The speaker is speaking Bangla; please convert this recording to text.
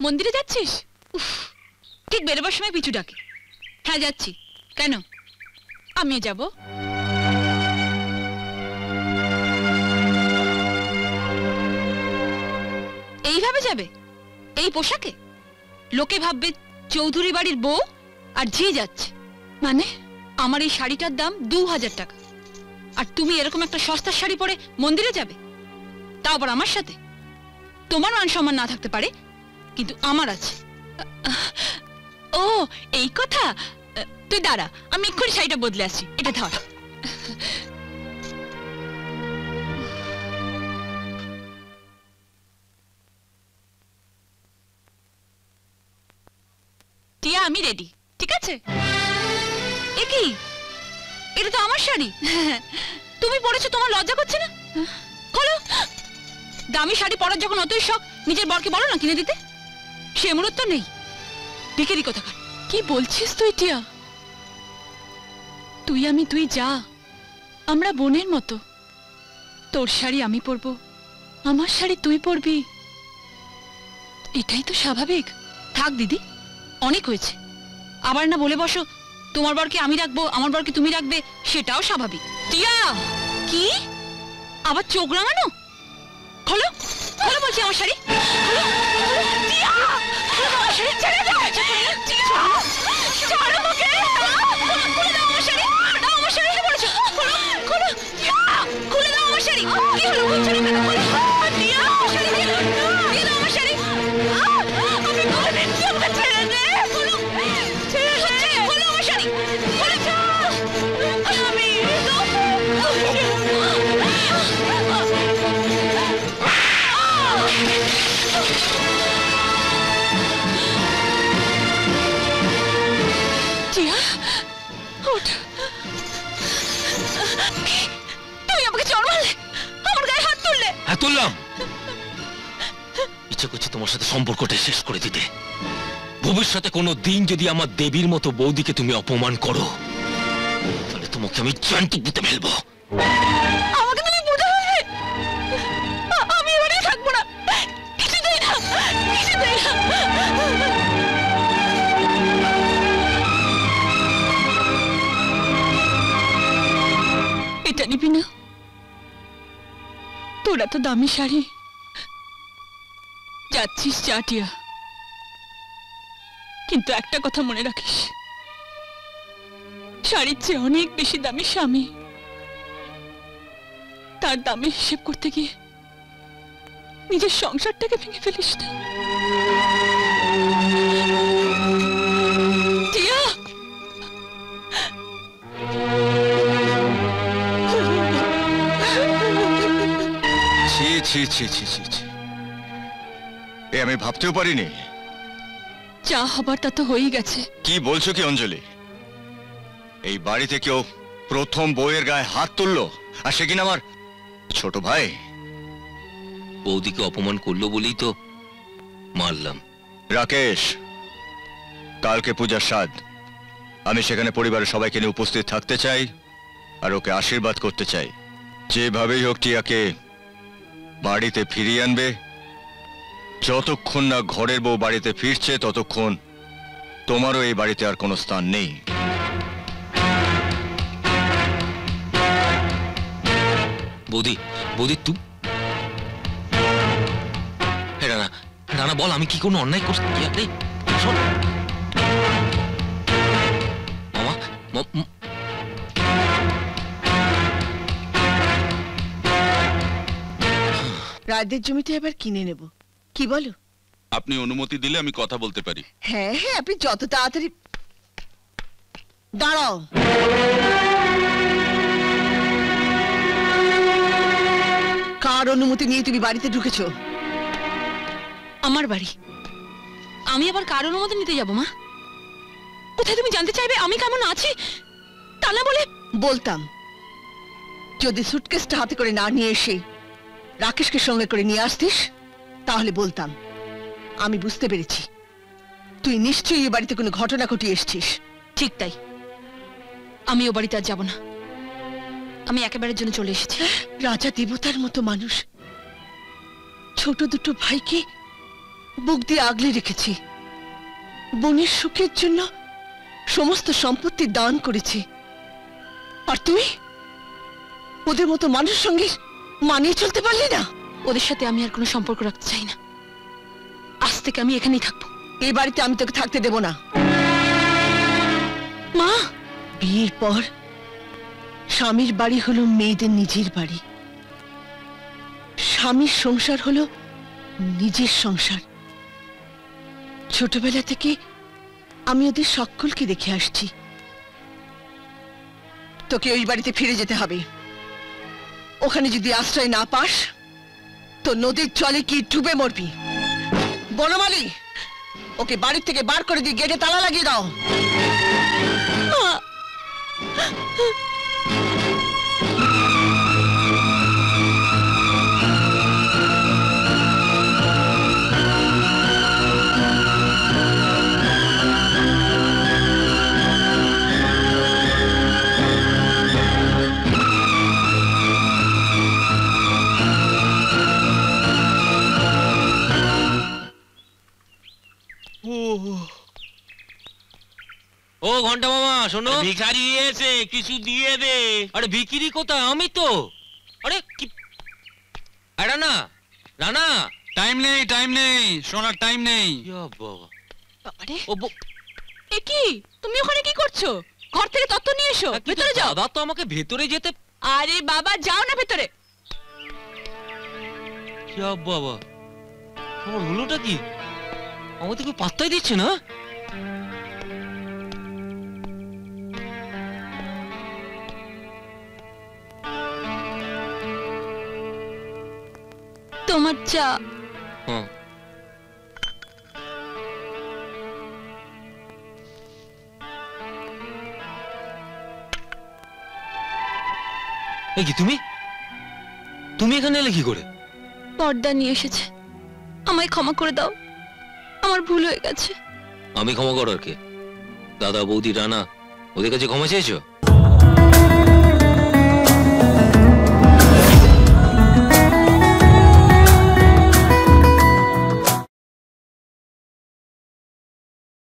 মন্দিরে যাচ্ছিস? ঠিক বেরোবার সময় পিছু ডাকে। হ্যাঁ যাচ্ছি। কেন? আমিও যাব। এইভাবে যাবে? এই পোশাকে? লোকে ভাববে চৌধুরী বাড়ির বউ আর ঝি যাচ্ছে। মানে আমার এই শাড়িটার দাম 2000 টাকা, আর তুমি এরকম একটা সস্তার শাড়ি পরে মন্দিরে যাবে, তাও আবার আমার সাথে? তোমার মান সম্মান না থাকতে পারে, কিন্তু আমার আছে। ও এই কথা। তুই দাঁড়া, আমি এক্ষুনি শাড়িটা বদলে আসছি। এটা ধর। টিয়া আমি রেডি, ঠিক আছে? এ কি? এটা তো আমার শাড়ি। তুমি পরেছো, তোমার লজ্জা করছে না? খোলো। দামি শাড়ি পরার যখন অতই শখ, নিজের বরকে বলো না কিনে দিতে। সে মুহূর্ত নেই। ভিখারি কোথাকার। কি বলছিস তুই টিয়া? তুই আমি তুই যা, আমরা বোনের মতো। তোর শাড়ি আমি পরবো, আমার শাড়ি তুই পরবি, এটাই তো স্বাভাবিক। থাক দিদি, অনেক হয়েছে। আবার না বলে বসো তোমার বরকে আমি রাখবো, আমার বরকে তুমি রাখবে, সেটাও স্বাভাবিক। টিয়া কি আবার চোখ রাঙানো? খোলো খোলো বলছি আমার শাড়ি। খোলো টিয়া, আমার শাড়ি ছেড়ে দাও। ছাড়ো আমাকে। খুলে দাও আমার শাড়ি। দাও আমার শাড়ি পরেছো। খোলো খোলো টিয়া, খুলে দাও আমার শাড়ি। কি হলো? খুলছো না কেন? খোলো টিয়া, আমার শাড়ি দিয়ে দাও। দিয়ে দাও আমার শাড়ি। আমি খুলে দিচ্ছি, আমাকে ছেড়ে দে। খোলো ছেড়ে দে। খোলো আমার শাড়ি। খুলে যাও। আমি টিয়া ওঠ। তুমি আমাকে চড় মারলে, আমার গায়ে হাত তুললে। হ্যাঁ তুললাম। ইচ্ছে করছে তোমার সাথে সম্পর্কটা শেষ করে দিতে। ভবিষ্যতে কোনো দিন যদি আমার দেবীর মতো বৌদিকে তুমি অপমান করো, তাহলে তোমাকে আমি জ্যান্ত পুঁতে ফেলবো। আমাকে তুমি বোঝাবে? আমি এবারে থাকবো না, কিছুতেই না, কিছুতেই না। এটা নিবি না? তোর এত দামি শাড়ি। যাচ্ছিস যা টিয়া, কিন্তু একটা কথা মনে রাখিস, শাড়ির চেয়ে অনেক বেশি দামি স্বামী। তার দামে হিসেব করতে গিয়ে নিজের সংসারটাকে ভেঙে ফেলিস না টিয়া। ছি ছি ছি ছি ছি ছি, এ আমি ভাবতেও পারিনি। যা হবার তা তো হয়েই গেছে। কি বলছো কি অঞ্জলি? এই বাড়িতে কেউ প্রথম বউয়ের গায়ে হাত তুললো, আর সে কিনা আমার ছোট ভাই। বৌদিকে অপমান করলো বলেই তো মারলাম। রাকেশ, কালকে পূজার স্বাদ, আমি সেখানে পরিবারের সবাইকে নিয়ে উপস্থিত থাকতে চাই আর ওকে আশীর্বাদ করতে চাই। যেভাবেই হোক টিয়াকে বাড়িতে ফিরিয়ে আনবে। যতক্ষণ না ঘরের বউ বাড়িতে ফিরছে ততক্ষণ তোমারও এই বাড়িতে আর কোনো স্থান নেই। বৌদি বৌদি তুই রানা রানা বল, আমি কি কোনো অন্যায় করছি? শোন মামা, রায়দের জমিটা এবার কিনে নেব, কি বলো? আপনি অনুমতি দিলে আমি কথা বলতে পারি। হ্যাঁ হ্যাঁ, আপনি যত তাড়াতাড়ি। দাঁড়াও, কার অনুমতি নিয়ে তুমি বাড়িতে ঢুকেছো? আমার বাড়ি, আমি আবার কার অনুমতি নিতে যাবো মা? কোথায় তুমি জানতে চাইবে আমি কেমন আছি? তা না বলে বলতাম, যদি সুটকেসটা হাতে করে না নিয়ে এসে রাকেশকে সঙ্গে করে নিয়ে আসতিস তাহলে বলতাম। আমি বুঝতে পেরেছি তুই নিশ্চয়ই এ বাড়িতে কোনো ঘটনা ঘটিয়ে এসছিস। ঠিক তাই, আমি ও বাড়িতে আর যাবো না। আমি একেবারের জন্য চলে এসেছি। রাজা দেবতার মতো মানুষ ছোট দুটো ভাইকে বুক দিয়ে আগলে রেখেছি, বোনের সুখের জন্য সমস্ত সম্পত্তি দান করেছি। আর তুই ওদের মতো মানুষের সঙ্গে মানিয়ে চলতে পারলি না। ওদের সাথে আমি আর কোনো সম্পর্ক রাখতে চাই না। আজ থেকে আমি এখানেই থাকবো। এই বাড়িতে আমি তোকে থাকতে দেব না। মা, বিয়ের পর স্বামীর বাড়ি হলো মেয়েদের নিজের বাড়ি, স্বামীর সংসার হলো নিজের সংসার। ছোটবেলা থেকে আমি ওদের সকলকে দেখে আসছি। তোকে ওই বাড়িতে ফিরে যেতে হবে। ওখানে যদি আশ্রয় না পাস তো নদীর জলে কি ডুবে মরবি। বনমালী, ওকে বাড়ি থেকে বার করে দিয়ে গেটে তালা লাগিয়ে দাও। ও ঘন্টা মামা শোনো, ভিখারি এসে কিছু দিয়ে দে। আরে ভিকিরি কোথায়? আমি তো। আরে কি রানা, রানা, টাইম নেই শোনার টাইম নেই। ইয়া বাবা, আরে ও এ কি, তুমি ওখানে কি করছো? ঘর থেকে তত্ত্ব নিয়ে এসো, ভেতরে যাও। দাদা তো আমাকে ভেতরে যেতে। আরে বাবা, যাও না ভেতরে। ইয়া বাবা, আমার হলোটা কি? আমার তো কেউ পাত্তাই দিচ্ছে না। তোমার চা। হ্যাঁ, এই কি তুমি তুমি এখানে এলে কি করে? পর্দা নিয়ে এসেছে। আমায় ক্ষমা করে দাও, আমার ভুল হয়ে গেছে। আমি ক্ষমা করার কে? দাদা, বৌদি, রানা, ওদের কাছে ক্ষমা চেয়েছো?